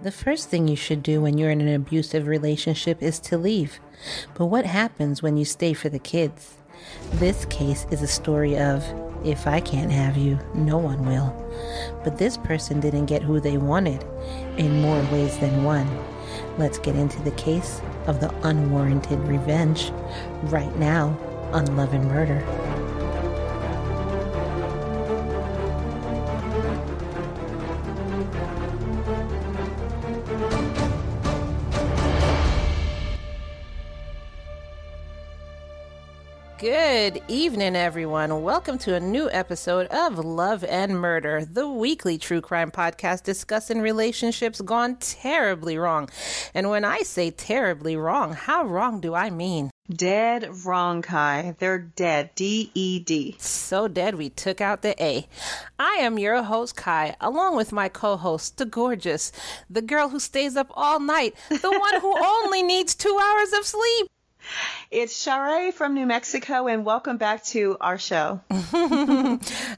The first thing you should do when you're in an abusive relationship is to leave. But what happens when you stay for the kids? This case is a story of, if I can't have you, no one will. But this person didn't get who they wanted, in more ways than one. Let's get into the case of the unwarranted revenge, right now on Love and Murder. Good evening, everyone. Welcome to a new episode of Love and Murder, the weekly true crime podcast discussing relationships gone terribly wrong. And when I say terribly wrong, how wrong do I mean? Dead wrong, Ky. They're dead. D-E-D. So dead we took out the A. I am your host, Ky, along with my co-host, the gorgeous, the girl who stays up all night, the one who only needs 2 hours of sleep. It's Shalash from New Mexico, and welcome back to our show.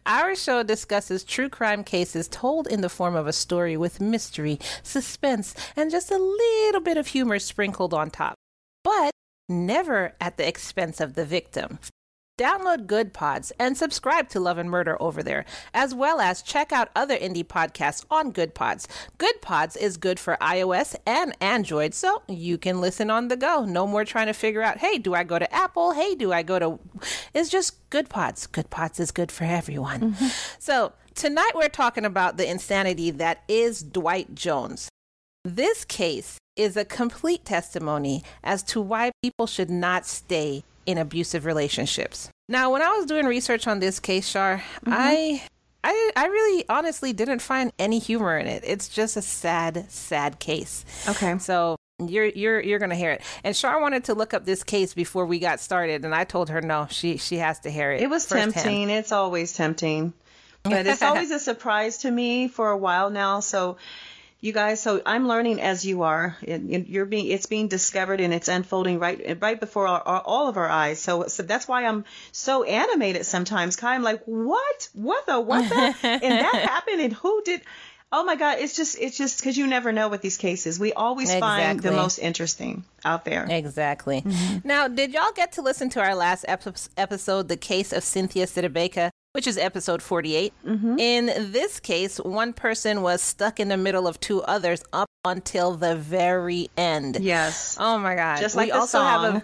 Our show discusses true crime cases told in the form of a story with mystery, suspense, and just a little bit of humor sprinkled on top. But never at the expense of the victim. Download Good Pods and subscribe to Love and Murder over there, as well as check out other indie podcasts on Good Pods. Good Pods is good for iOS and Android, so you can listen on the go. No more trying to figure out, hey, do I go to Apple? Hey, do I go to... It's just Good Pods. Good Pods is good for everyone. Mm-hmm. So tonight we're talking about the insanity that is Dwight Jones. This case is a complete testimony as to why people should not stay in abusive relationships. Now, when I was doing research on this case, Char, I really honestly didn't find any humor in it. It's just a sad case. Okay. So you're gonna hear it. And Char wanted to look up this case before we got started, and I told her no, she has to hear it. It was tempting. It's always tempting, but it's always a surprise to me for a while now. So you guys, so I'm learning as you are. It's being discovered and it's unfolding right before all of our eyes. So that's why I'm so animated sometimes. Ky, I'm like, what the, and that happened, and who did? Oh my God! It's just because you never know with these cases. We always find the most interesting out there. Exactly. Mm-hmm. Now, did y'all get to listen to our last episode, the case of Cynthia Sidibeka, which is episode 48. Mm-hmm. In this case, one person was stuck in the middle of two others up until the very end. Yes. Oh my God. Just like the song.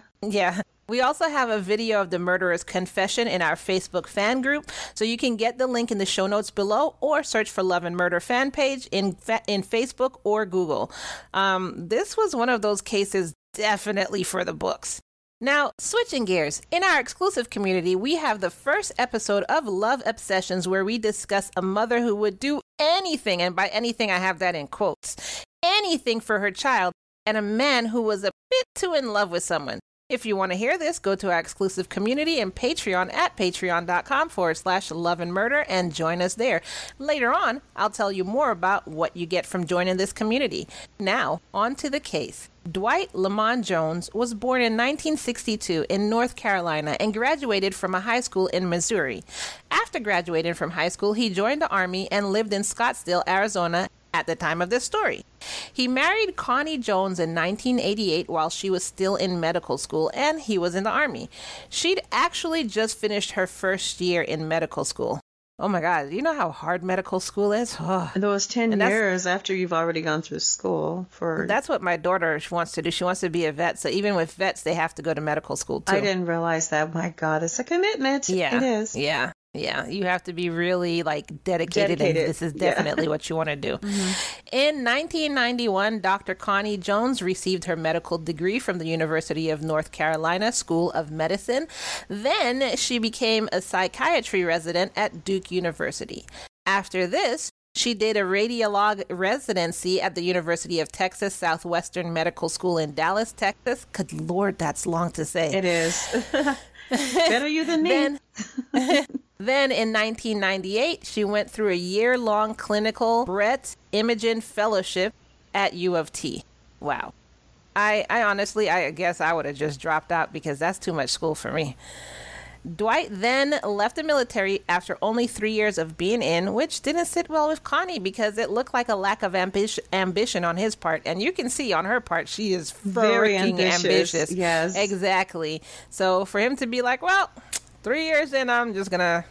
We also have a video of the murderer's confession in our Facebook fan group, so you can get the link in the show notes below or search for Love and Murder fan page in Facebook or Google. This was one of those cases definitely for the books. Now, switching gears, in our exclusive community, we have the first episode of Love Obsessions, where we discuss a mother who would do anything, and by anything I have that in quotes, anything for her child, and a man who was a bit too in love with someone. If you want to hear this, go to our exclusive community and Patreon at patreon.com/loveandmurder and join us there. Later on, I'll tell you more about what you get from joining this community. Now, on to the case. Dwight Lamont Jones was born in 1962 in North Carolina and graduated from a high school in Missouri. After graduating from high school, he joined the Army and lived in Scottsdale, Arizona at the time of this story. He married Ky Jones in 1988 while she was still in medical school and he was in the Army. She'd actually just finished her first year in medical school. Oh my God, you know how hard medical school is? Oh. And those 10 years after you've already gone through school for... That's what my daughter wants to do. She wants to be a vet. So even with vets, they have to go to medical school too. I didn't realize that. My God, it's a commitment. Yeah. It is. Yeah. You have to be really dedicated. And this is definitely what you want to do. Mm-hmm. In 1991, Dr. Ky Jones received her medical degree from the University of North Carolina School of Medicine. Then she became a psychiatry resident at Duke University. After this, she did a radiologue residency at the University of Texas Southwestern Medical School in Dallas, Texas. Good Lord, that's long to say. It is. Better you than me. Then in 1998, she went through a year-long clinical Brett Imaging Fellowship at U of T. Wow. I honestly, I guess I would have just dropped out because that's too much school for me. Dwight then left the military after only 3 years of being in, which didn't sit well with Connie because it looked like a lack of ambition on his part. And you can see on her part, she is very ambitious. Yes. Exactly. So for him to be like, well, 3 years in, I'm just going to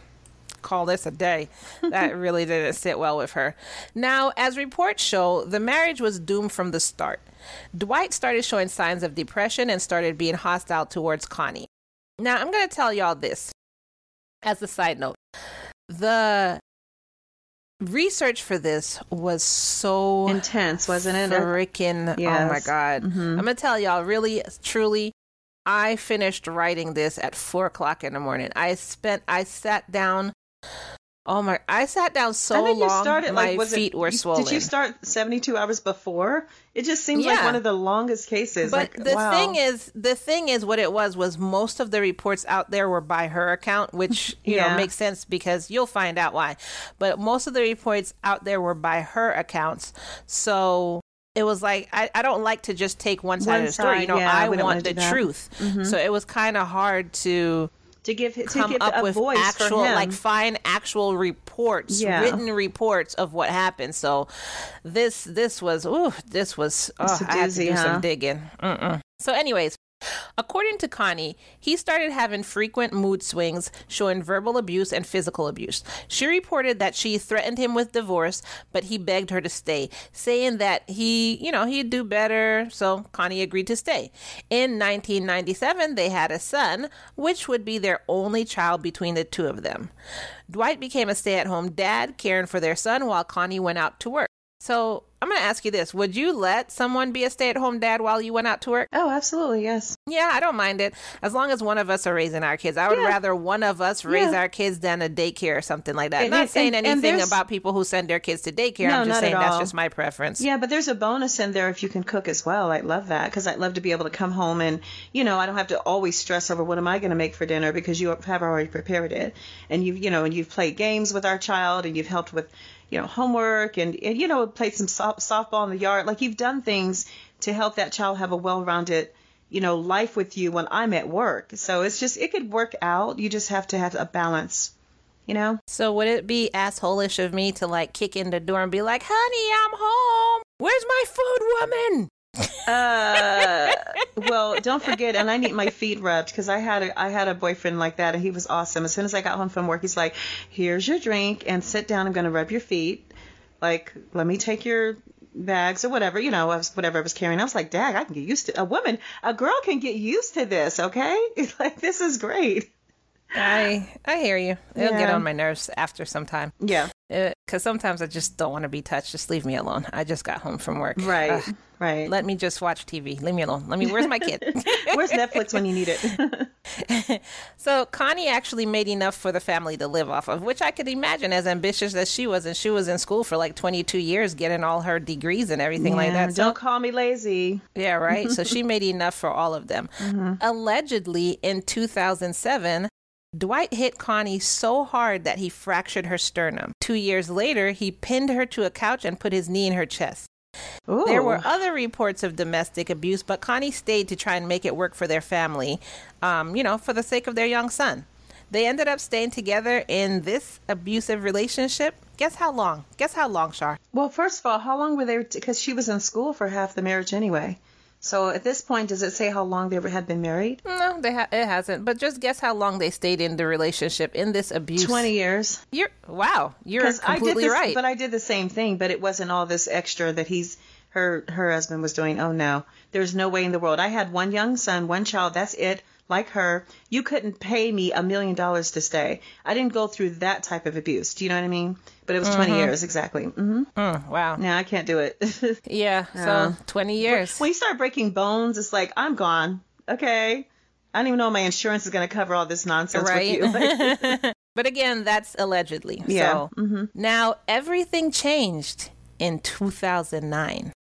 call this a day. That really didn't sit well with her. Now, as reports show, the marriage was doomed from the start. Dwight started showing signs of depression and started being hostile towards Connie. Now, I'm going to tell y'all this as a side note. The research for this was so intense, wasn't it? Freaking, yes. Oh my God. Mm-hmm. I'm going to tell y'all, really, truly, I finished writing this at 4 o'clock in the morning. I sat down. I sat down so long, my feet were swollen. Did you start 72 hours before? It just seems like one of the longest cases. But the thing is what it was most of the reports out there were by her account, which, you know, makes sense because you'll find out why. But most of the reports out there were by her accounts. So it was like, I don't like to just take one side of the story. You know, I want the truth. Mm-hmm. So it was kind of hard to give up with voice actual, for him. like find actual reports, written reports of what happened. So this was I had to do some digging. So anyways, according to Connie, he started having frequent mood swings, showing verbal abuse and physical abuse. She reported that she threatened him with divorce, but he begged her to stay, saying that he'd do better. So Connie agreed to stay. In 1997, they had a son, which would be their only child between the two of them. Dwight became a stay-at-home dad, caring for their son while Connie went out to work. So I'm going to ask you this. Would you let someone be a stay-at-home dad while you went out to work? Oh, absolutely, yes. Yeah, I don't mind it. As long as one of us are raising our kids. I would rather one of us raise our kids than a daycare or something like that. I'm not saying anything about people who send their kids to daycare. No, I'm just saying that's just my preference. Yeah, but there's a bonus in there if you can cook as well. I love that because I'd love to be able to come home and, I don't have to always stress over what am I going to make for dinner because you have already prepared it. And you've played games with our child and you've helped with homework and played some softball in the yard. Like you've done things to help that child have a well-rounded, life with you when I'm at work. So it could work out. You just have to have a balance, So would it be asshole-ish of me to like kick in the door and be like, honey, I'm home. Where's my food, woman? Well, don't forget, and I need my feet rubbed because I had a boyfriend like that, and he was awesome. As soon as I got home from work, he's like, "Here's your drink, and sit down. I'm going to rub your feet. Like, let me take your bags or whatever, whatever I was carrying." I was like, "Dad, I can get used to a girl can get used to this. Okay, it's like this is great." I hear you. It'll get on my nerves after some time. Yeah. Because sometimes I just don't want to be touched. Just leave me alone. I just got home from work. Right. Right. Let me just watch TV. Leave me alone. Where's my kid? Where's Netflix when you need it? So Connie actually made enough for the family to live off of, which I could imagine as ambitious as she was. And she was in school for like 22 years getting all her degrees and everything like that. So, don't call me lazy. Yeah, right. So she made enough for all of them. Mm-hmm. Allegedly, in 2007, Dwight hit Connie so hard that he fractured her sternum. 2 years later, he pinned her to a couch and put his knee in her chest. Ooh. There were other reports of domestic abuse, but Connie stayed to try and make it work for their family, for the sake of their young son. They ended up staying together in this abusive relationship. Guess how long? Char? Well, first of all, how long were they? Because she was in school for half the marriage anyway. So at this point, does it say how long they had been married? No, it hasn't. But just guess how long they stayed in the relationship in this abuse. 20 years. You're completely right. But I did the same thing, but it wasn't all this extra that her husband was doing. Oh, no. There's no way in the world. I had one young son, one child. That's it. Like her. You couldn't pay me $1 million to stay. I didn't go through that type of abuse. Do you know what I mean? But it was 20 years, exactly. Mm-hmm. Wow. No, I can't do it. Yeah, so 20 years. When you start breaking bones, it's like, I'm gone. Okay. I don't even know if my insurance is going to cover all this nonsense with you. But again, that's allegedly. Yeah. So now everything changed in 2009.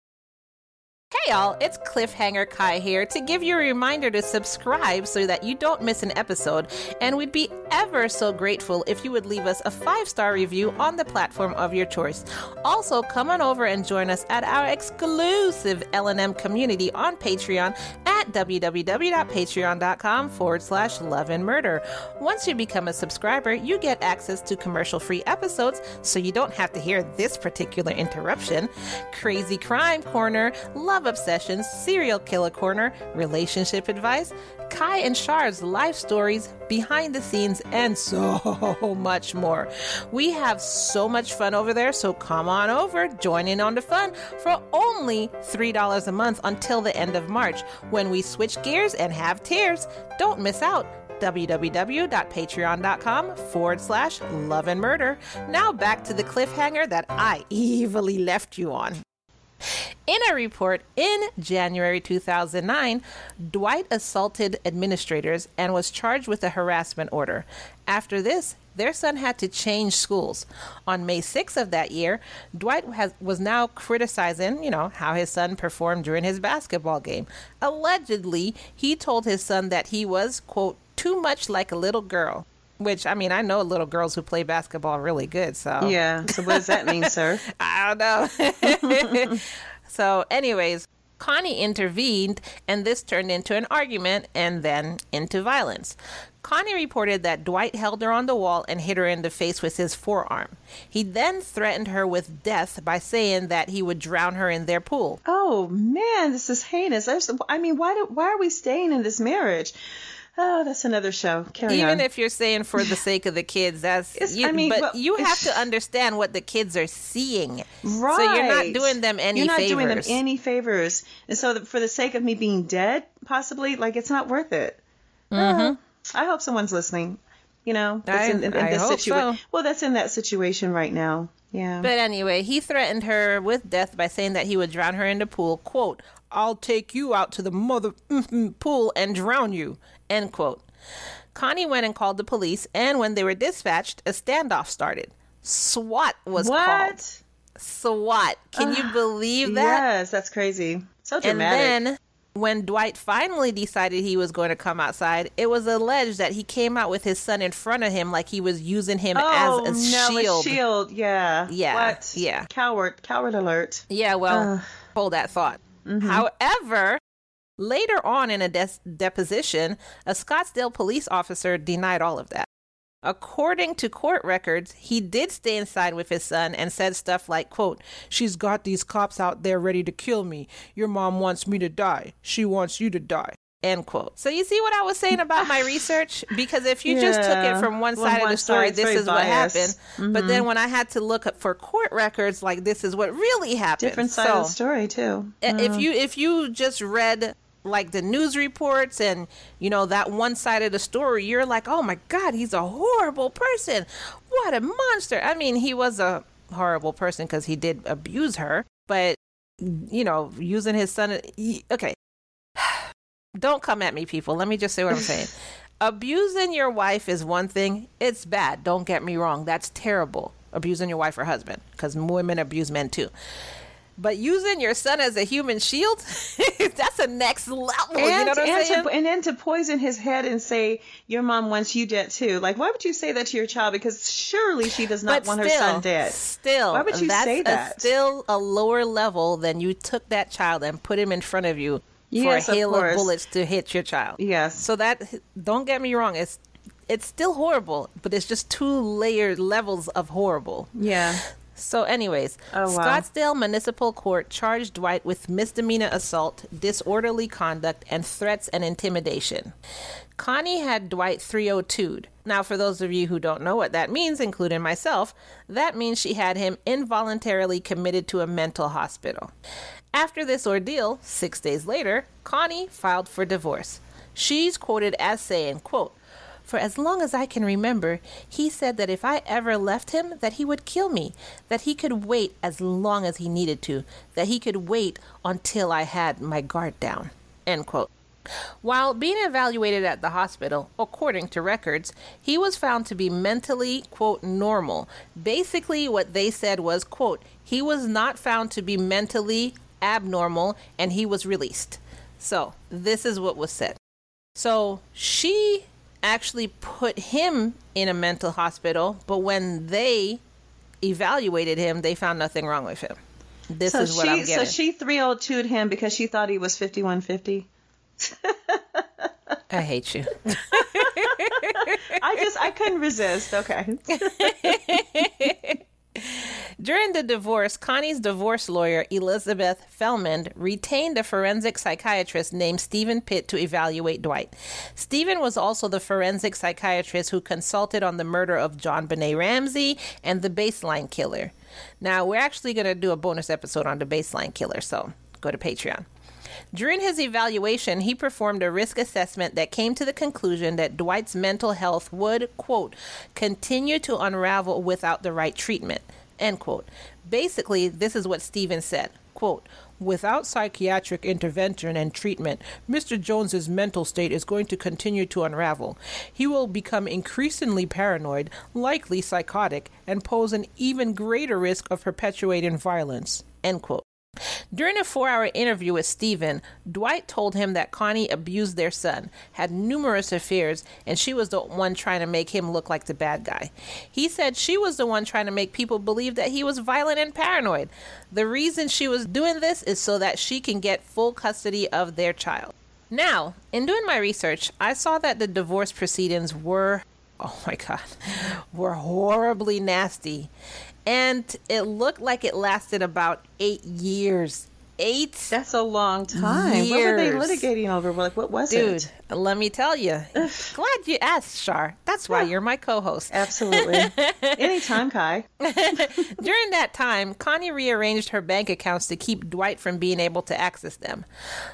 Hey y'all, it's Cliffhanger Ky here to give you a reminder to subscribe so that you don't miss an episode, and we'd be ever so grateful if you would leave us a 5-star review on the platform of your choice. Also, come on over and join us at our exclusive L&M community on Patreon at at www.patreon.com/loveandmurder. Once you become a subscriber, you get access to commercial-free episodes, so you don't have to hear this particular interruption. Crazy Crime Corner, Love Obsessions, Serial Killer Corner, Relationship Advice, Ky and Char's life stories, behind the scenes, and so much more. We have so much fun over there, so come on over, join in on the fun for only $3 a month until the end of March, when we switch gears and have tiers. Don't miss out. www.patreon.com/loveandmurder. Now back to the cliffhanger that I evilly left you on. In a report in January 2009, Dwight assaulted administrators and was charged with a harassment order. After this, their son had to change schools. On May 6th of that year, Dwight was now criticizing, how his son performed during his basketball game. Allegedly, he told his son that he was, quote, too much like a little girl. Which, I know little girls who play basketball really good, so... Yeah, so what does that mean, sir? I don't know. So, anyways, Connie intervened, and this turned into an argument and then into violence. Connie reported that Dwight held her on the wall and hit her in the face with his forearm. He then threatened her with death by saying that he would drown her in their pool. Oh, man, this is heinous. Why are we staying in this marriage? Oh, that's another show. Carry on. Even if you're saying for the sake of the kids, but you have to understand what the kids are seeing. Right. So you're not doing them any favors. You're not doing them any favors. And so for the sake of me being dead, possibly, it's not worth it. Mm-hmm. I hope someone's listening. That's I this hope situation. so. Well, that's in that situation right now. Yeah. But anyway, he threatened her with death by saying that he would drown her in the pool. Quote, "I'll take you out to the mother pool and drown you." End quote. Connie went and called the police, and when they were dispatched, a standoff started. SWAT was called. SWAT. Can you believe that? Yes, that's crazy. So dramatic. And then, when Dwight finally decided he was going to come outside, it was alleged that he came out with his son in front of him like he was using him as a shield. A shield, yeah. Yeah. What? Yeah. Coward alert. Yeah, well, hold that thought. Mm-hmm. However, later on in a deposition, a Scottsdale police officer denied all of that. According to court records, he did stay inside with his son and said stuff like, quote, "She's got these cops out there ready to kill me. Your mom wants me to die. She wants you to die." End quote. So you see what I was saying about my research? Because if you just took it from one side of the story, this is what happened. Mm-hmm. But then when I had to look up for court records, this is what really happened. Different side of the story, too. If you just read the news reports and that one side of the story, you're like, oh my God, he's a horrible person, what a monster. He was a horrible person because he did abuse her, but using his son, okay. Don't come at me, people. Let me just say what I'm saying. Abusing your wife is one thing. It's bad, don't get me wrong. That's terrible, abusing your wife or husband, because women abuse men too. But using your son as a human shield, that's a next level. You know what I'm saying? And then to poison his head and say, your mom wants you dead too. Why would you say that to your child? Because surely she does not want her son dead. Still, why would you say that? That's still a lower level than you took that child and put him in front of you for a hail of bullets to hit your child. Yes. So don't get me wrong, it's still horrible, but it's just two layered levels of horrible. Yeah. So anyways, Scottsdale Municipal Court charged Dwight with misdemeanor assault, disorderly conduct, and threats and intimidation. Connie had Dwight 302'd. Now, for those of you who don't know what that means, including myself, that means she had him involuntarily committed to a mental hospital. After this ordeal, 6 days later, Connie filed for divorce. She's quoted as saying, quote, "For as long as I can remember, he said that if I ever left him, that he would kill me, that he could wait as long as he needed to, that he could wait until I had my guard down." End quote. While being evaluated at the hospital, according to records, he was found to be mentally, quote, normal. Basically, what they said was, quote, he was not found to be mentally abnormal and he was released. So, this is what was said. So, she actually put him in a mental hospital, but when they evaluated him, they found nothing wrong with him. This is what I'm getting. So she 302'd him because she thought he was 5150. I hate you. I couldn't resist. Okay. During the divorce, Connie's divorce lawyer, Elizabeth Fellman, retained a forensic psychiatrist named Stephen Pitt to evaluate Dwight. Stephen was also the forensic psychiatrist who consulted on the murder of John Benet Ramsey and the Baseline Killer. Now, we're actually going to do a bonus episode on the Baseline Killer, so go to Patreon. During his evaluation, he performed a risk assessment that came to the conclusion that Dwight's mental health would, quote, continue to unravel without the right treatment, end quote. Basically, this is what Stephen said, quote, without psychiatric intervention and treatment, Mr. Jones's mental state is going to continue to unravel. He will become increasingly paranoid, likely psychotic, and pose an even greater risk of perpetuating violence, end quote. During a 4-hour interview with Stephen, Dwight told him that Connie abused their son, had numerous affairs, and she was the one trying to make him look like the bad guy. He said she was the one trying to make people believe that he was violent and paranoid. The reason she was doing this is so that she can get full custody of their child. Now, in doing my research, I saw that the divorce proceedings were horribly nasty. And it looked like it lasted about 8 years. 8 That's a long time. years. What were they litigating over? Like, what was it? Dude, let me tell you. Glad you asked, Char. That's why you're my co-host. Absolutely. Anytime, Ky. During that time, Connie rearranged her bank accounts to keep Dwight from being able to access them.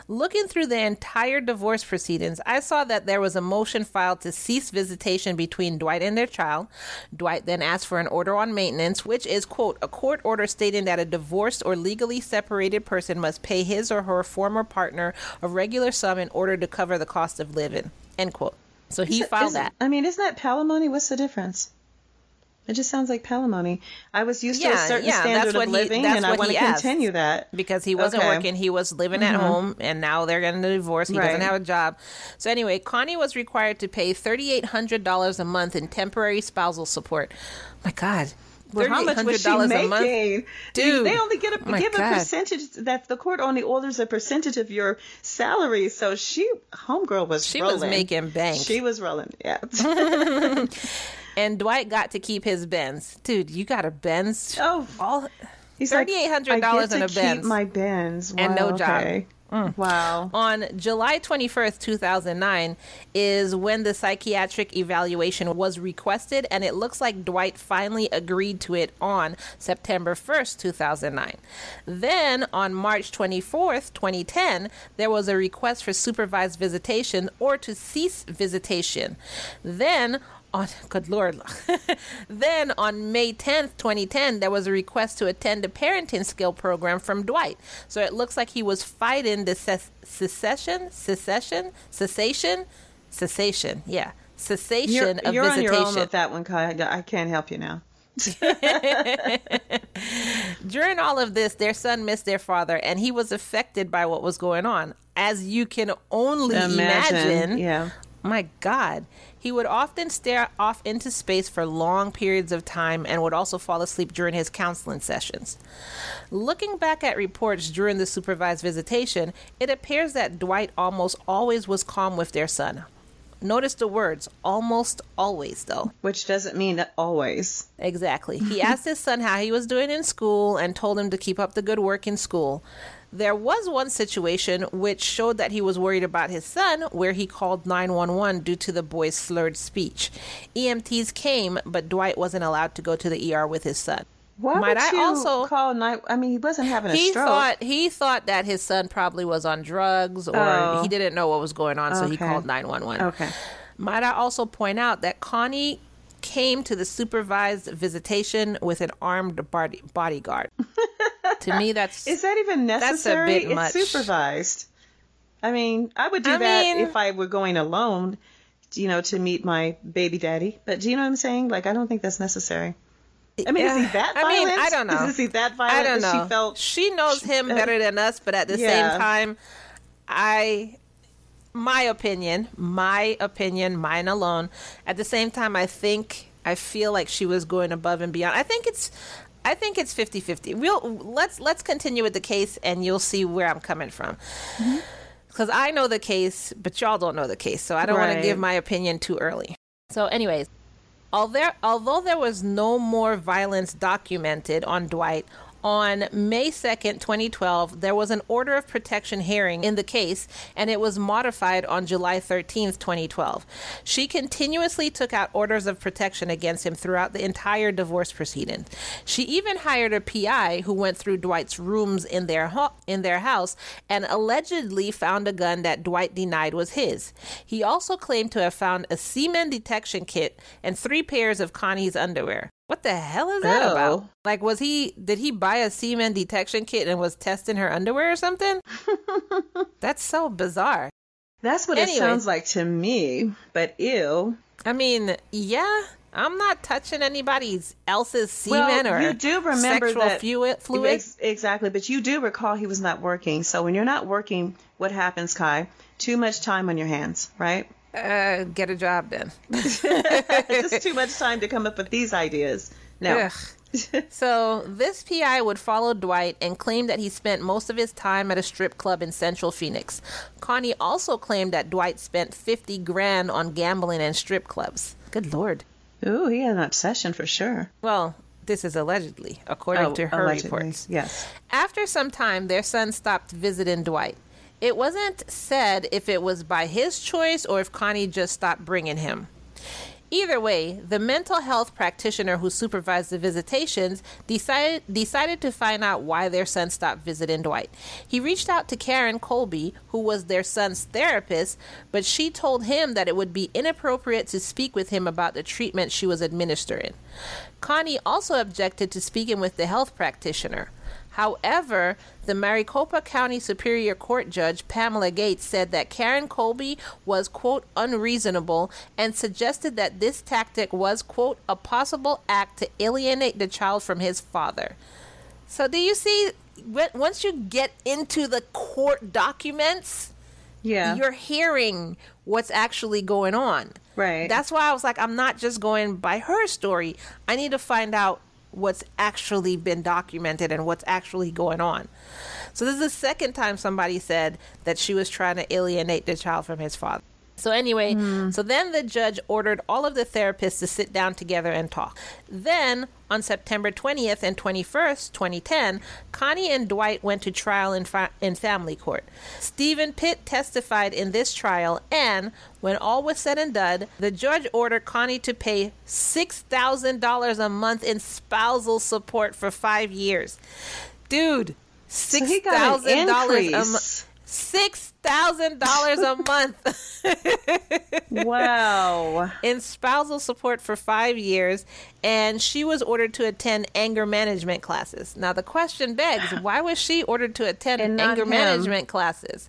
Looking through the entire divorce proceedings, I saw that there was a motion filed to cease visitation between Dwight and their child. Dwight then asked for an order on maintenance, which is, quote, a court order stating that a divorced or legally separated person must pay his or her former partner a regular sum in order to cover the cost of living, end quote. So he filed that. I mean, isn't that palimony? What's the difference? It just sounds like palimony. I was used to a certain standard of living, and I want to continue that. Because he wasn't working. He was living at home, and now they're getting a divorce. He doesn't have a job. So anyway, Connie was required to pay $3,800 a month in temporary spousal support. My God. Well, how much was she making? Dude, they only give a percentage. That the court only orders a percentage of your salary. So homegirl was rolling. She was making bank. She was rolling, yeah. And Dwight got to keep his Benz. Dude, you got a Benz? Oh, he's $3,800 in a Benz. Keep my Benz. Wow, and no job. Wow. On July 21st, 2009 is when the psychiatric evaluation was requested, and it looks like Dwight finally agreed to it on September 1st, 2009. Then on March 24th, 2010, there was a request for supervised visitation or to cease visitation. Then good Lord. Then on May 10th, 2010, there was a request to attend a parenting skill program from Dwight. So it looks like he was fighting the cessation of you're visitation. On your own with that one, Ky. I can't help you now. During all of this, their son missed their father, and he was affected by what was going on. As you can only imagine. Yeah. My God. He would often stare off into space for long periods of time and would also fall asleep during his counseling sessions. Looking back at reports during the supervised visitation, it appears that Dwight almost always was calm with their son. Notice the words, almost always, though. Which doesn't mean always. Exactly. He asked his son how he was doing in school and told him to keep up the good work in school. There was one situation which showed that he was worried about his son, where he called 911 due to the boy's slurred speech. EMTs came, but Dwight wasn't allowed to go to the ER with his son. Why would you call he wasn't having a stroke. He thought that his son probably was on drugs, or he didn't know what was going on, so he called 911. Okay. Might I also point out that Connie came to the supervised visitation with an armed bodyguard. To me, is that even necessary? That's a bit much. It's supervised. I mean, I would do that if I were going alone, to meet my baby daddy. But do you know what I'm saying? Like, I don't think that's necessary. I mean, is he that violent? I don't know. Is he that violent? I don't know. She knows him better than us, but at the same time, my opinion, mine alone. At the same time, I feel like she was going above and beyond. I think it's 50-50. Let's continue with the case, and you'll see where I'm coming from. Mm-hmm. because I know the case, but y'all don't know the case. So I don't want to give my opinion too early. So anyways, although there was no more violence documented on Dwight, on May 2nd, 2012, there was an order of protection hearing in the case, and it was modified on July 13th, 2012. She continuously took out orders of protection against him throughout the entire divorce proceeding. She even hired a PI who went through Dwight's rooms in their house and allegedly found a gun that Dwight denied was his. He also claimed to have found a semen detection kit and 3 pairs of Connie's underwear. What the hell is that about? Like, did he buy a semen detection kit and was testing her underwear or something? That's so bizarre. That's what it sounds like to me, but ew. I mean, yeah, I'm not touching anybody else's semen or you do remember sexual fluid. Exactly, but you do recall he was not working. So when you're not working, what happens, Ky? Too much time on your hands, right? Get a job then. Just too much time to come up with these ideas. No. So this PI would follow Dwight and claim that he spent most of his time at a strip club in Central Phoenix. Connie also claimed that Dwight spent $50,000 on gambling and strip clubs. Good Lord. Ooh, he had an obsession for sure. Well, this is allegedly, according to her reports. Yes. After some time, their son stopped visiting Dwight. It wasn't said if it was by his choice or if Connie just stopped bringing him. Either way, the mental health practitioner who supervised the visitations decided to find out why their son stopped visiting Dwight. He reached out to Karen Colby, who was their son's therapist, but she told him that it would be inappropriate to speak with him about the treatment she was administering. Connie also objected to speaking with the health practitioner. However, the Maricopa County Superior Court Judge Pamela Gates said that Karen Colby was, quote, unreasonable and suggested that this tactic was, quote, a possible act to alienate the child from his father. So do you see, once you get into the court documents, you're hearing what's actually going on. Right. That's why I was like, I'm not just going by her story. I need to find out what's actually been documented and what's actually going on. So this is the second time somebody said that she was trying to alienate the child from his father. So anyway, so then the judge ordered all of the therapists to sit down together and talk. Then, on September 20th and 21st, 2010, Connie and Dwight went to trial in family court. Stephen Pitt testified in this trial, and when all was said and done, the judge ordered Connie to pay $6,000 a month in spousal support for 5 years. Dude, $6,000 a month. $6,000 a month. Wow. In spousal support for 5 years, and she was ordered to attend anger management classes. Now the question begs, why was she ordered to attend anger management classes?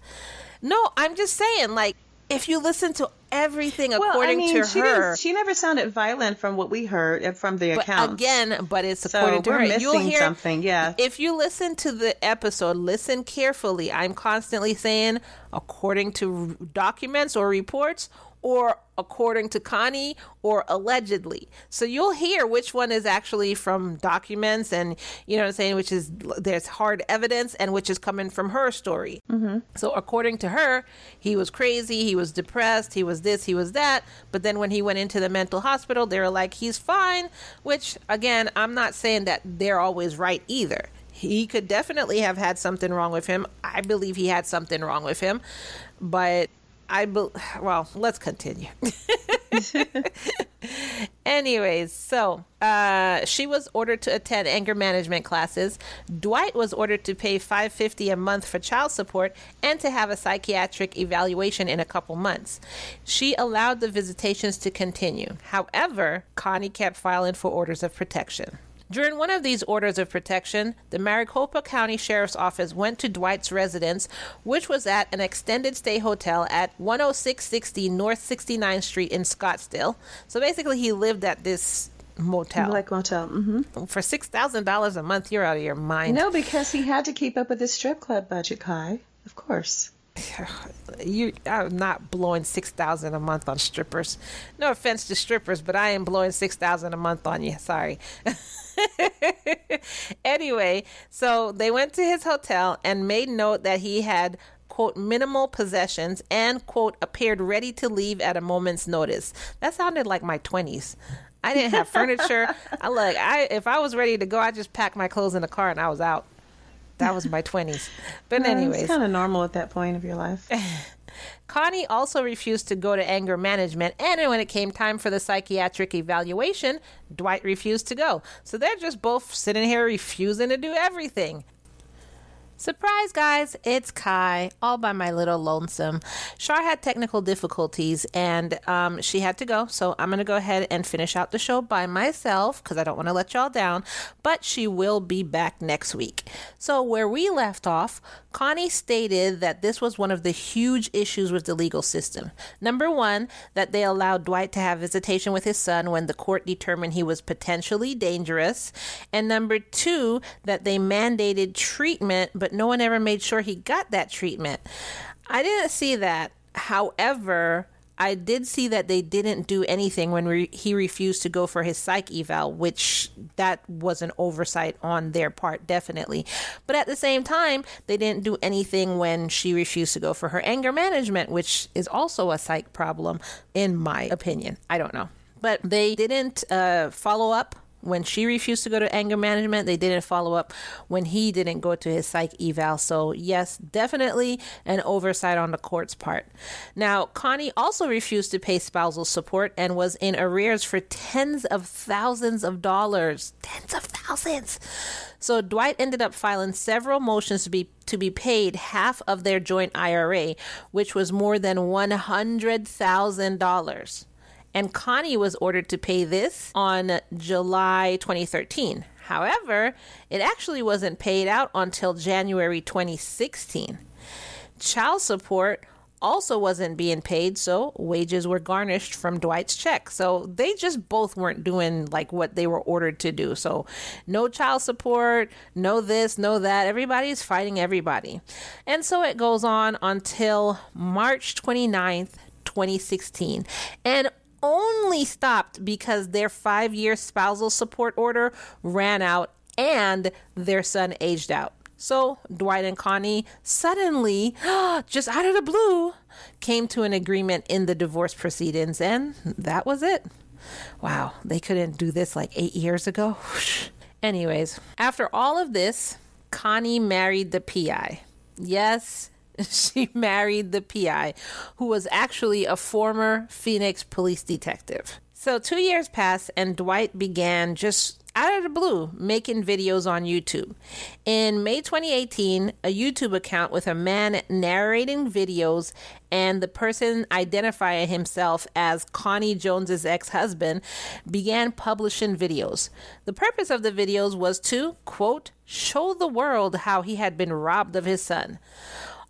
No, I'm just saying, like, if you listen to everything according to her, she never sounded violent from what we heard from the accounts. But it's according to her. You'll hear something. Yeah. If you listen to the episode, listen carefully. I'm constantly saying according to documents or reports, or according to Connie, or allegedly. So you'll hear which one is actually from documents and, you know what I'm saying, which is there's hard evidence, and which is coming from her story. Mm-hmm. So according to her, he was crazy, he was depressed, he was this, he was that. But then when he went into the mental hospital, they were like, he's fine, which, again, I'm not saying that they're always right either. He could definitely have had something wrong with him. I believe he had something wrong with him. But well, let's continue. Anyways, so she was ordered to attend anger management classes. Dwight was ordered to pay $550 a month for child support and to have a psychiatric evaluation in a couple months. She allowed the visitations to continue. However, Connie kept filing for orders of protection. During one of these orders of protection, the Maricopa County Sheriff's Office went to Dwight's residence, which was at an extended stay hotel at 10660 North 69th Street in Scottsdale. So basically, he lived at this motel. Like motel. Mm-hmm. For $6,000 a month, you're out of your mind. No, because he had to keep up with his strip club budget, Ky. Of course. I'm not blowing $6,000 a month on strippers. No offense to strippers, but I am blowing $6,000 a month on you. Sorry. Anyway, so they went to his hotel and made note that he had, quote, minimal possessions, and, quote, appeared ready to leave at a moment's notice. That sounded like my 20s. I didn't have furniture. If I was ready to go, I just packed my clothes in the car and I was out. That was my 20s. But anyways. It's kind of normal at that point of your life. Connie also refused to go to anger management, and when it came time for the psychiatric evaluation, Dwight refused to go. So they're just both sitting here refusing to do everything. Surprise, guys, it's Ky, all by my little lonesome. Char had technical difficulties and she had to go, so I'm going to go ahead and finish out the show by myself because I don't want to let y'all down, but she will be back next week. So where we left off, Connie stated that this was one of the huge issues with the legal system. Number one, that they allowed Dwight to have visitation with his son when the court determined he was potentially dangerous. And number two, that they mandated treatment, but no one ever made sure he got that treatment. I didn't see that. However, I did see that they didn't do anything when he refused to go for his psych eval, which that was an oversight on their part, definitely. But at the same time, they didn't do anything when she refused to go for her anger management, which is also a psych problem, in my opinion. I don't know. But they didn't follow up. When she refused to go to anger management, they didn't follow up when he didn't go to his psych eval. So yes, definitely an oversight on the court's part. Now, Connie also refused to pay spousal support and was in arrears for tens of thousands of dollars. Tens of thousands. So Dwight ended up filing several motions to be paid half of their joint IRA, which was more than $100,000. And Connie was ordered to pay this on July 2013. However, it actually wasn't paid out until January 2016. Child support also wasn't being paid, so wages were garnished from Dwight's check. So they just both weren't doing like what they were ordered to do. So no child support, no this, no that. Everybody's fighting everybody. And so it goes on until March 29th, 2016. And only stopped because their 5-year spousal support order ran out and their son aged out. So Dwight and Connie suddenly, just out of the blue, came to an agreement in the divorce proceedings, and that was it. Wow, they couldn't do this like 8 years ago. Anyways, after all of this, Connie married the PI. Yes, she married the PI, who was actually a former Phoenix police detective. So 2 years passed and Dwight began just out of the blue making videos on YouTube. In May 2018, a YouTube account with a man narrating videos and the person identifying himself as Connie Jones's ex-husband began publishing videos. The purpose of the videos was to, quote, show the world how he had been robbed of his son.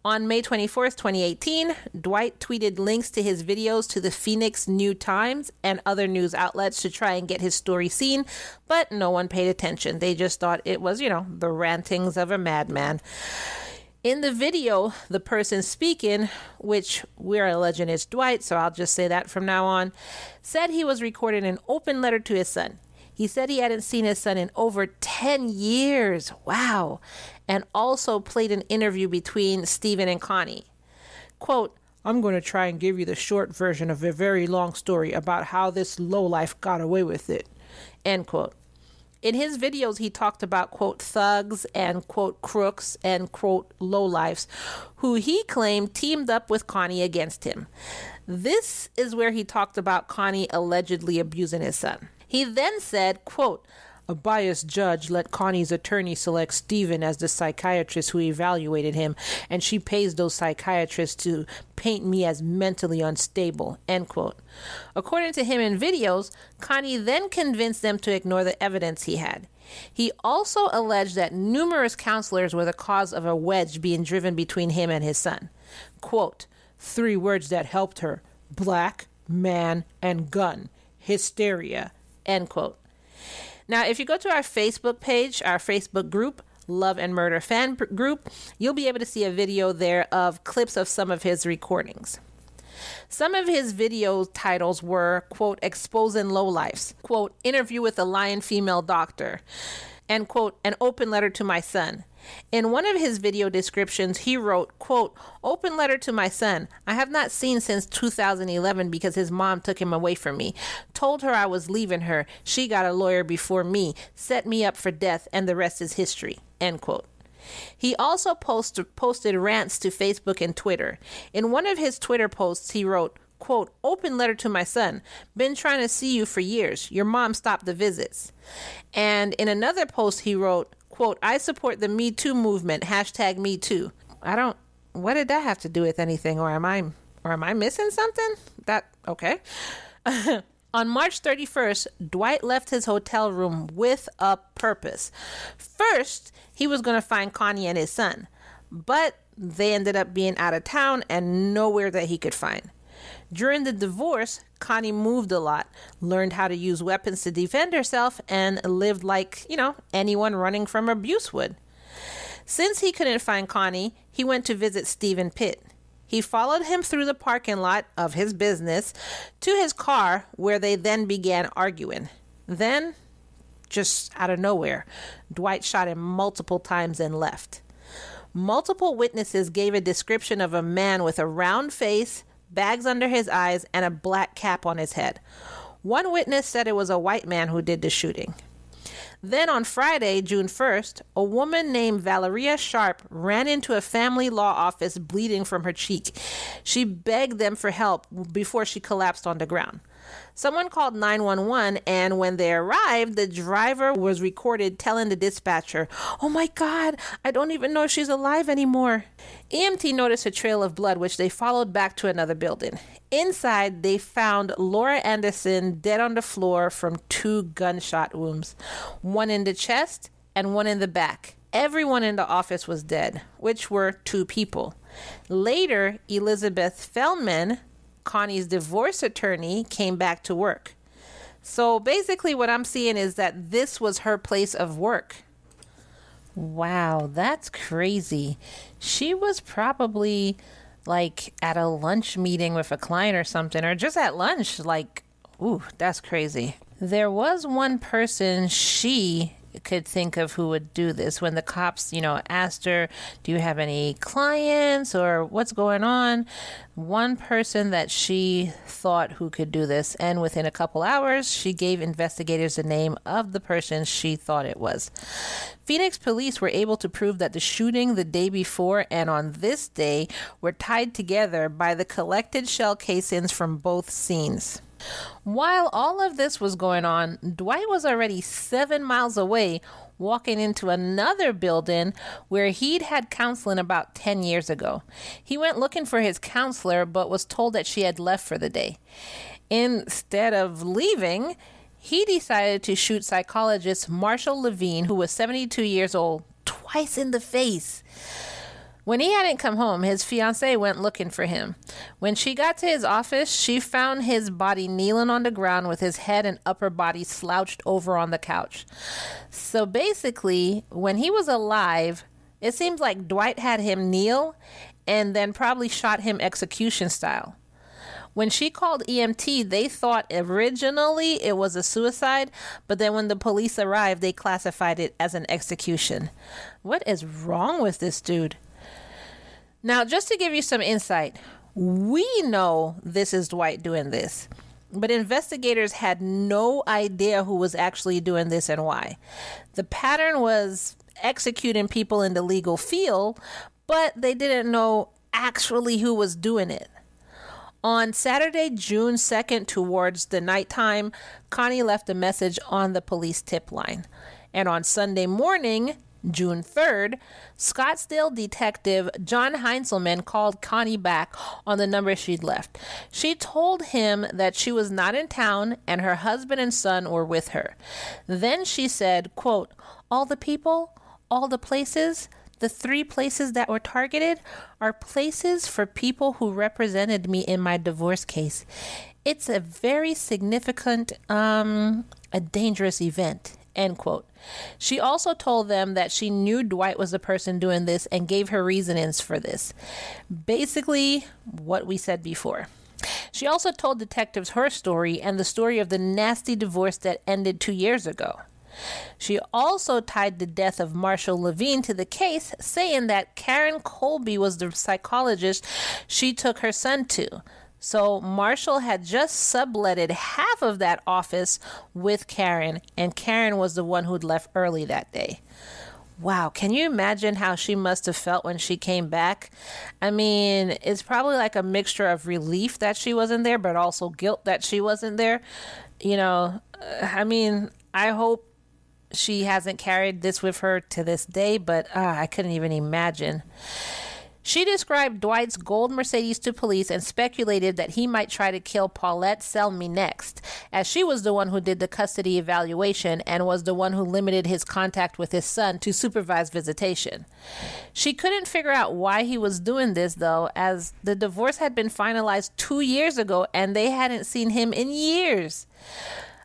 On May 24th, 2018, Dwight tweeted links to his videos to the Phoenix New Times and other news outlets to try and get his story seen, but no one paid attention. They just thought it was, the rantings of a madman. In the video, the person speaking, which we're alleging is Dwight, so I'll just say that from now on, said he was recording an open letter to his son. He said he hadn't seen his son in over 10 years. Wow. And also played an interview between Stephen and Connie. Quote, I'm going to try and give you the short version of a very long story about how this lowlife got away with it. End quote. In his videos, he talked about, quote, thugs and, quote, crooks and, quote, lowlifes, who he claimed teamed up with Connie against him. This is where he talked about Connie allegedly abusing his son. He then said, quote, a biased judge let Connie's attorney select Stephen as the psychiatrist who evaluated him, and she pays those psychiatrists to paint me as mentally unstable, end quote. According to him in videos, Connie then convinced them to ignore the evidence he had. He also alleged that numerous counselors were the cause of a wedge being driven between him and his son. Quote, 3 words that helped her, black, man, and gun, hysteria, end quote. Now, if you go to our Facebook page, our Facebook group, Love and Murder Fan Group, you'll be able to see a video there of clips of some of his recordings. Some of his video titles were, quote, exposing lowlifes, quote, interview with a lion female doctor, and, quote, an open letter to my son. In one of his video descriptions, he wrote, quote, open letter to my son. I have not seen since 2011 because his mom took him away from me. Told her I was leaving her. She got a lawyer before me, set me up for death, and the rest is history, end quote. He also posted rants to Facebook and Twitter. In one of his Twitter posts, he wrote, quote, open letter to my son. Been trying to see you for years. Your mom stopped the visits. And in another post, he wrote, quote, I support the Me Too movement, hashtag Me Too. What did that have to do with anything? Or am I missing something? Okay. On March 31st, Dwight left his hotel room with a purpose. First, he was going to find Connie and his son, but they ended up being out of town and nowhere that he could find. During the divorce, Connie moved a lot, learned how to use weapons to defend herself, and lived like, anyone running from abuse would. Since he couldn't find Connie, he went to visit Stephen Pitt. He followed him through the parking lot of his business to his car, where they then began arguing. Then, just out of nowhere, Dwight shot him multiple times and left. Multiple witnesses gave a description of a man with a round face, bags under his eyes, and a black cap on his head. One witness said it was a white man who did the shooting. Then on Friday, June 1st, a woman named Valeria Sharp ran into a family law office bleeding from her cheek. She begged them for help before she collapsed on the ground. Someone called 911, and when they arrived, the driver was recorded telling the dispatcher, oh my God, I don't even know if she's alive anymore. EMT noticed a trail of blood, which they followed back to another building. Inside, they found Laura Anderson dead on the floor from 2 gunshot wounds, one in the chest and one in the back. Everyone in the office was dead, which were 2 people. Later, Elizabeth Feldman, Connie's divorce attorney, came back to work. So basically what I'm seeing is that this was her place of work. Wow, that's crazy. She was probably like at a lunch meeting with a client or something, or just at lunch. Like, ooh, that's crazy. There was one person she could think of who would do this when the cops, asked her, do you have any clients or what's going on? One person that she thought who could do this, and within a couple hours, she gave investigators the name of the person she thought it was. Phoenix police were able to prove that the shooting the day before and on this day were tied together by the collected shell casings from both scenes. While all of this was going on, Dwight was already 7 miles away, walking into another building where he'd had counseling about 10 years ago. He went looking for his counselor, but was told that she had left for the day. Instead of leaving, he decided to shoot psychologist Marshall Levine, who was 72 years old, twice in the face. When he hadn't come home, his fiancée went looking for him. When she got to his office, she found his body kneeling on the ground with his head and upper body slouched over on the couch. So basically, when he was alive, it seems like Dwight had him kneel and then probably shot him execution style. When she called EMT, they thought originally it was a suicide, but then when the police arrived, they classified it as an execution. What is wrong with this dude? Now, just to give you some insight, we know this is Dwight doing this, but investigators had no idea who was actually doing this and why. The pattern was executing people in the legal field, but they didn't know actually who was doing it. On Saturday, June 2nd, towards the nighttime, Connie left a message on the police tip line. And on Sunday morning, June 3rd, Scottsdale detective John Heinzelman called Connie back on the number she'd left. She told him that she was not in town and her husband and son were with her. Then she said, quote, all the people, all the places, the 3 places that were targeted are places for people who represented me in my divorce case. It's a very significant, a dangerous event. End quote. She also told them that she knew Dwight was the person doing this and gave her reasonings for this. Basically, what we said before. She also told detectives her story and the story of the nasty divorce that ended 2 years ago. She also tied the death of Marshall Levine to the case, saying that Karen Colby was the psychologist she took her son to. So Marshall had just subletted half of that office with Karen, and Karen was the one who'd left early that day. Wow, can you imagine how she must have felt when she came back? I mean, it's probably like a mixture of relief that she wasn't there, but also guilt that she wasn't there. I mean, I hope she hasn't carried this with her to this day, but I couldn't even imagine. She described Dwight's gold Mercedes to police and speculated that he might try to kill Paulette Selmy next, as she was the one who did the custody evaluation and was the one who limited his contact with his son to supervised visitation. She couldn't figure out why he was doing this, though, as the divorce had been finalized 2 years ago and they hadn't seen him in years.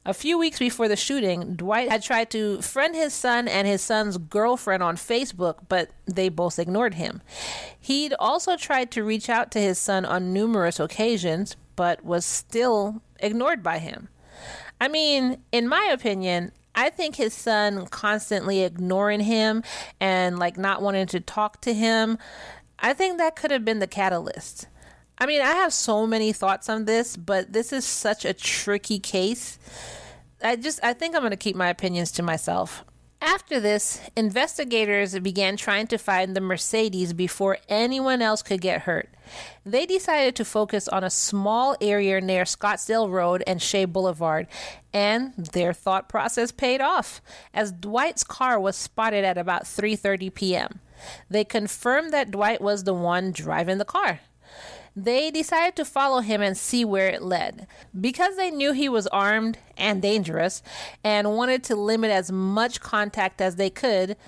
A few weeks before the shooting, Dwight had tried to friend his son and his son's girlfriend on Facebook, but they both ignored him. He'd also tried to reach out to his son on numerous occasions, but was still ignored by him. I mean, in my opinion, I think his son constantly ignoring him and not wanting to talk to him, I think that could have been the catalyst. I mean, I have so many thoughts on this, but this is such a tricky case. I think I'm going to keep my opinions to myself. After this, investigators began trying to find the Mercedes before anyone else could get hurt. They decided to focus on a small area near Scottsdale Road and Shea Boulevard, and their thought process paid off, as Dwight's car was spotted at about 3:30 p.m. They confirmed that Dwight was the one driving the car. They decided to follow him and see where it led. Because they knew he was armed and dangerous and wanted to limit as much contact as they could,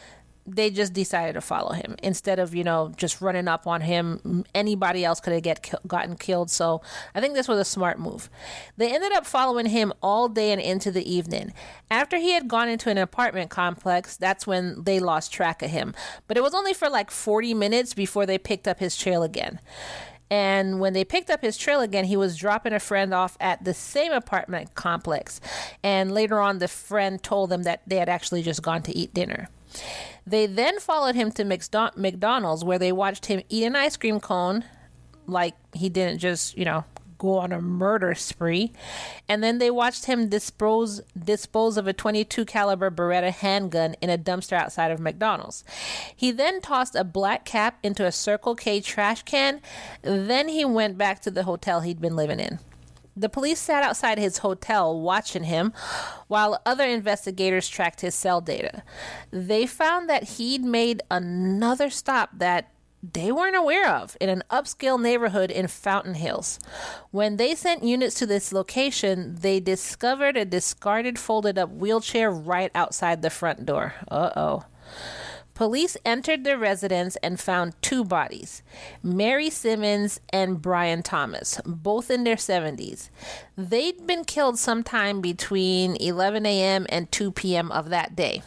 they just decided to follow him instead of, just running up on him. Anybody else could have gotten killed. So I think this was a smart move. They ended up following him all day and into the evening. After he had gone into an apartment complex, that's when they lost track of him. But it was only for 40 minutes before they picked up his trail again. And when they picked up his trail again, he was dropping a friend off at the same apartment complex. And later on, the friend told them that they had actually just gone to eat dinner. They then followed him to McDonald's, where they watched him eat an ice cream cone, like he didn't just, go on a murder spree. And then they watched him dispose of a 22 caliber Beretta handgun in a dumpster outside of McDonald's. He then tossed a black cap into a Circle K trash can. Then he went back to the hotel he'd been living in. The police sat outside his hotel watching him while other investigators tracked his cell data. They found that he'd made another stop that they weren't aware of in an upscale neighborhood in Fountain Hills. When they sent units to this location, they discovered a discarded folded up wheelchair right outside the front door. Uh-oh. Police entered the residence and found two bodies, Mary Simmons and Brian Thomas, both in their 70s. They'd been killed sometime between 11 a.m. and 2 p.m. of that day.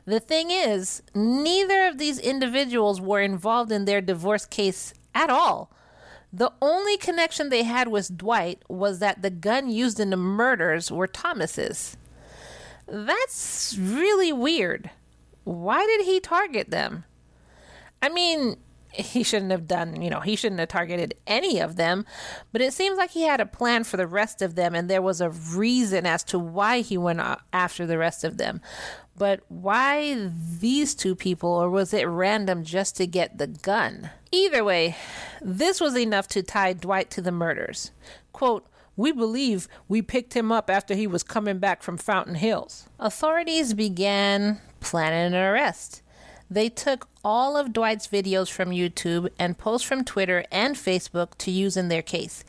The thing is, neither of these individuals were involved in their divorce case at all. The only connection they had with Dwight was that the gun used in the murders were Thomas's. That's really weird. Why did he target them? I mean, he shouldn't have targeted any of them, but it seems like he had a plan for the rest of them, and there was a reason as to why he went after the rest of them. But why these two people, or was it random just to get the gun? Either way, this was enough to tie Dwight to the murders. Quote, "We believe we picked him up after he was coming back from Fountain Hills." Authorities began planning an arrest. They took all of Dwight's videos from YouTube and posts from Twitter and Facebook to use in their case.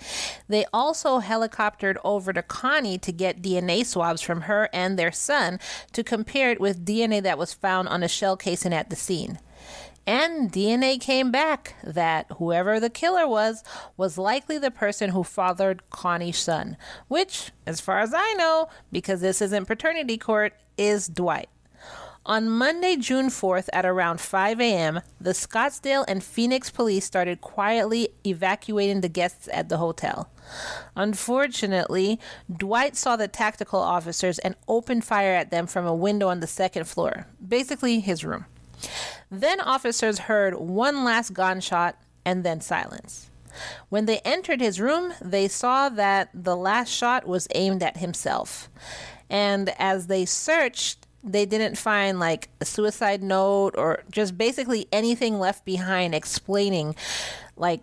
They also helicoptered over to Connie to get DNA swabs from her and their son to compare it with DNA that was found on a shell casing at the scene. And DNA came back that whoever the killer was likely the person who fathered Connie's son, which, as far as I know, because this isn't paternity court, is Dwight. On Monday, June 4th at around 5 a.m., the Scottsdale and Phoenix police started quietly evacuating the guests at the hotel. Unfortunately, Dwight saw the tactical officers and opened fire at them from a window on the second floor, basically his room. Then officers heard one last gunshot and then silence. When they entered his room, they saw that the last shot was aimed at himself. And as they searched, they didn't find like a suicide note or just basically anything left behind explaining like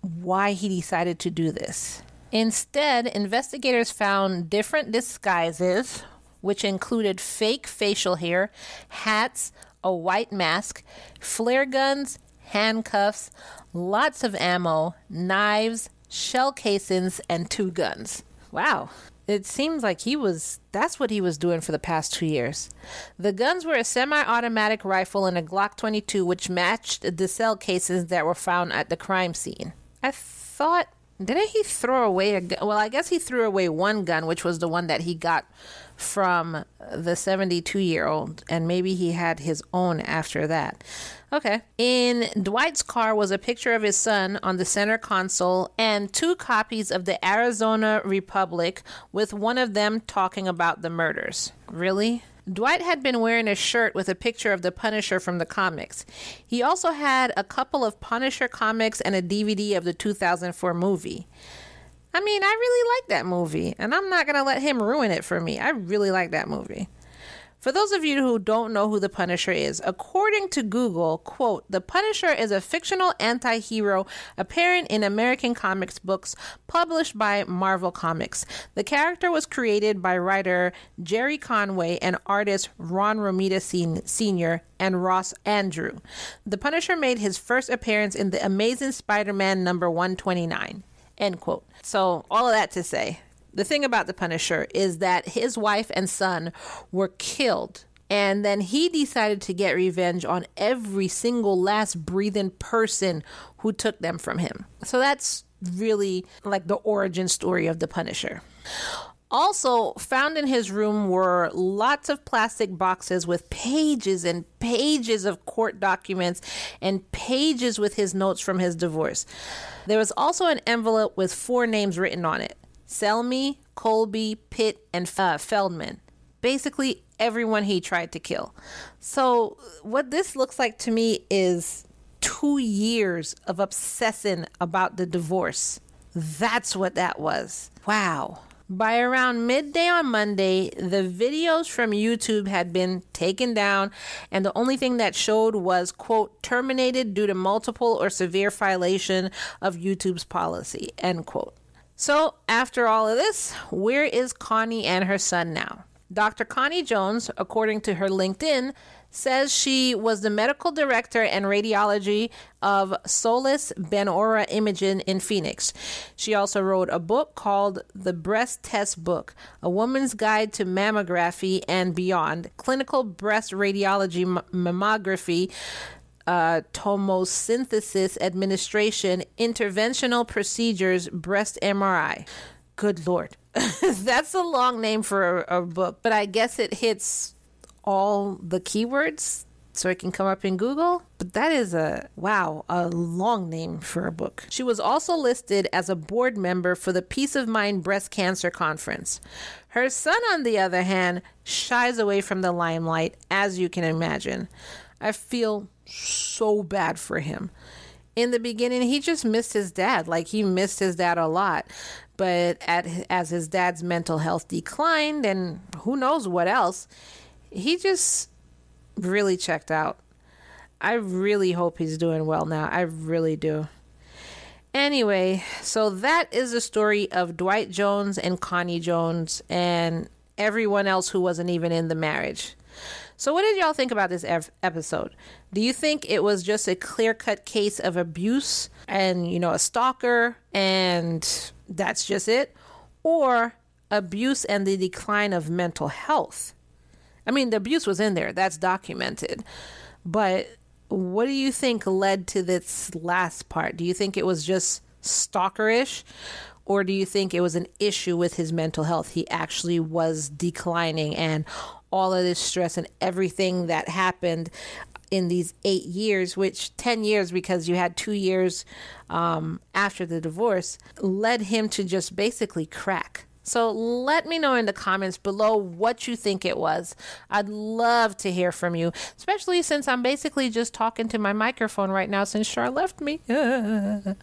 why he decided to do this. Instead, investigators found different disguises, which included fake facial hair, hats, a white mask, flare guns, handcuffs, lots of ammo, knives, shell casings, and 2 guns. Wow. It seems like that's what he was doing for the past 2 years. The guns were a semi-automatic rifle and a Glock 22, which matched the shell casings that were found at the crime scene. I thought, didn't he throw away a gun? Well, I guess he threw away one gun, which was the one that he got from the 72-year-old, and maybe he had his own after that. Okay. In Dwight's car was a picture of his son on the center console and 2 copies of the Arizona Republic, with one of them talking about the murders. Really? Dwight had been wearing a shirt with a picture of the Punisher from the comics. He also had a couple of Punisher comics and a DVD of the 2004 movie. I mean, I really like that movie, and I'm not going to let him ruin it for me. I really like that movie. For those of you who don't know who the Punisher is, according to Google, quote, "The Punisher is a fictional anti-hero appearing in American comics books published by Marvel Comics. The character was created by writer Jerry Conway and artist Ron Romita Sr. and Ross Andru. The Punisher made his first appearance in The Amazing Spider-Man number 129, end quote. So all of that to say, the thing about the Punisher is that his wife and son were killed, and then he decided to get revenge on every single last breathing person who took them from him. So that's really like the origin story of the Punisher. Also found in his room were lots of plastic boxes with pages and pages of court documents and pages with his notes from his divorce. There was also an envelope with 4 names written on it: Selmy, Colby, Pitt, and Feldman. Basically everyone he tried to kill. So what this looks like to me is 2 years of obsessing about the divorce. That's what that was. Wow. By around midday on Monday, the videos from YouTube had been taken down, and the only thing that showed was, quote, "terminated due to multiple or severe violation of YouTube's policy," end quote. So, after all of this, where is Connie and her son now? Dr. Ky Jones, according to her LinkedIn, says she was the medical director and radiology of Solis Ben-Ora Imaging in Phoenix. She also wrote a book called The Breast Test Book, A Woman's Guide to Mammography and Beyond, Clinical Breast Radiology Mammography, tomosynthesis administration, interventional procedures, breast MRI. Good Lord. That's a long name for a book, but I guess it hits all the keywords so it can come up in Google. But that is a long name for a book. She was also listed as a board member for the Peace of Mind Breast Cancer Conference. Her son, on the other hand, shies away from the limelight, as you can imagine. I feel so bad for him. In the beginning, he just missed his dad. Like, he missed his dad a lot. But as his dad's mental health declined, and who knows what else, he just really checked out. I really hope he's doing well now. I really do. Anyway, so that is the story of Dwight Jones and Ky Jones and everyone else who wasn't even in the marriage. So what did y'all think about this episode? Do you think it was just a clear-cut case of abuse and, a stalker, and that's just it? Or abuse and the decline of mental health? I mean, the abuse was in there. That's documented. But what do you think led to this last part? Do you think it was just stalkerish? Or do you think it was an issue with his mental health? He actually was declining, and all of this stress and everything that happened in these 8 years, which 10 years because you had 2 years after the divorce, led him to just basically crack. So let me know in the comments below what you think it was. I'd love to hear from you, especially since I'm basically just talking to my microphone right now since Char left me.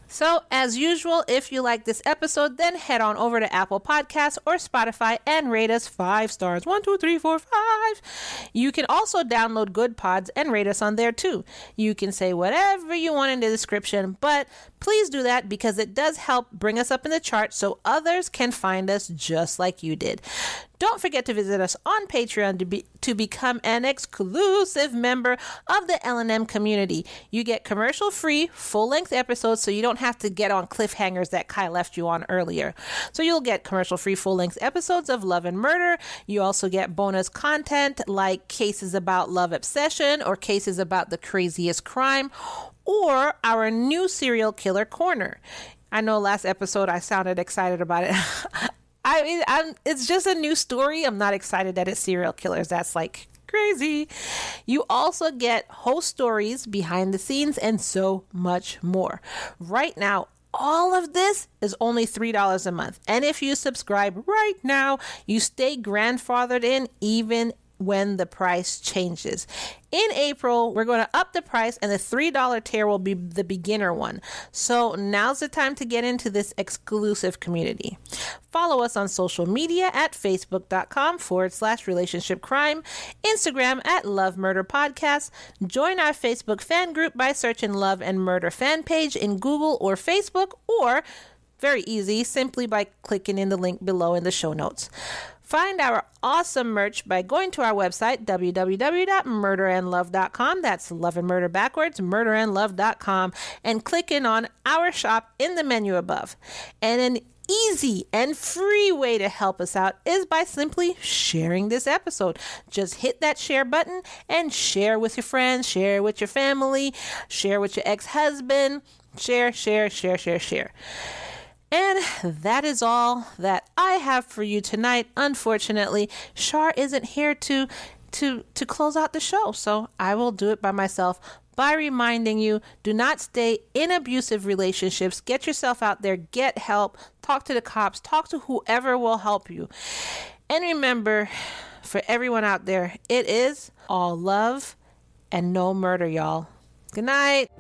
So as usual, if you like this episode, then head on over to Apple Podcasts or Spotify and rate us 5 stars. 1, 2, 3, 4, 5. You can also download Good Pods and rate us on there too. You can say whatever you want in the description, but please do that because it does help bring us up in the chart so others can find us just like you did. Don't forget to visit us on Patreon to become an exclusive member of the L&M community. You get commercial-free, full-length episodes so you don't have to get on cliffhangers that Ky left you on earlier. So you'll get commercial-free, full-length episodes of Love and Murder. You also get bonus content like cases about love obsession or cases about the craziest crime, or our new serial killer corner. I know last episode I sounded excited about it. I mean, it's just a new story. I'm not excited that it's serial killers. That's like crazy. You also get host stories, behind the scenes, and so much more. Right now, all of this is only $3 a month. And if you subscribe right now, you stay grandfathered in even when the price changes. In April, we're going to up the price and the $3 tier will be the beginner one. So now's the time to get into this exclusive community. Follow us on social media at facebook.com/relationship crime, Instagram at Love Murder Podcast. Join our Facebook fan group by searching Love and Murder fan page in Google or Facebook, or very easy, simply by clicking in the link below in the show notes. Find our awesome merch by going to our website, www.murderandlove.com. That's love and murder backwards, murderandlove.com, and clicking on our shop in the menu above. And an easy and free way to help us out is by simply sharing this episode. Just hit that share button and share with your friends, share with your family, share with your ex-husband, share. And that is all that I have for you tonight. Unfortunately, Char isn't here to close out the show, so I will do it by myself by reminding you, do not stay in abusive relationships. Get yourself out there, get help, talk to the cops, talk to whoever will help you. And remember, for everyone out there, it is all love and no murder, y'all. Good night.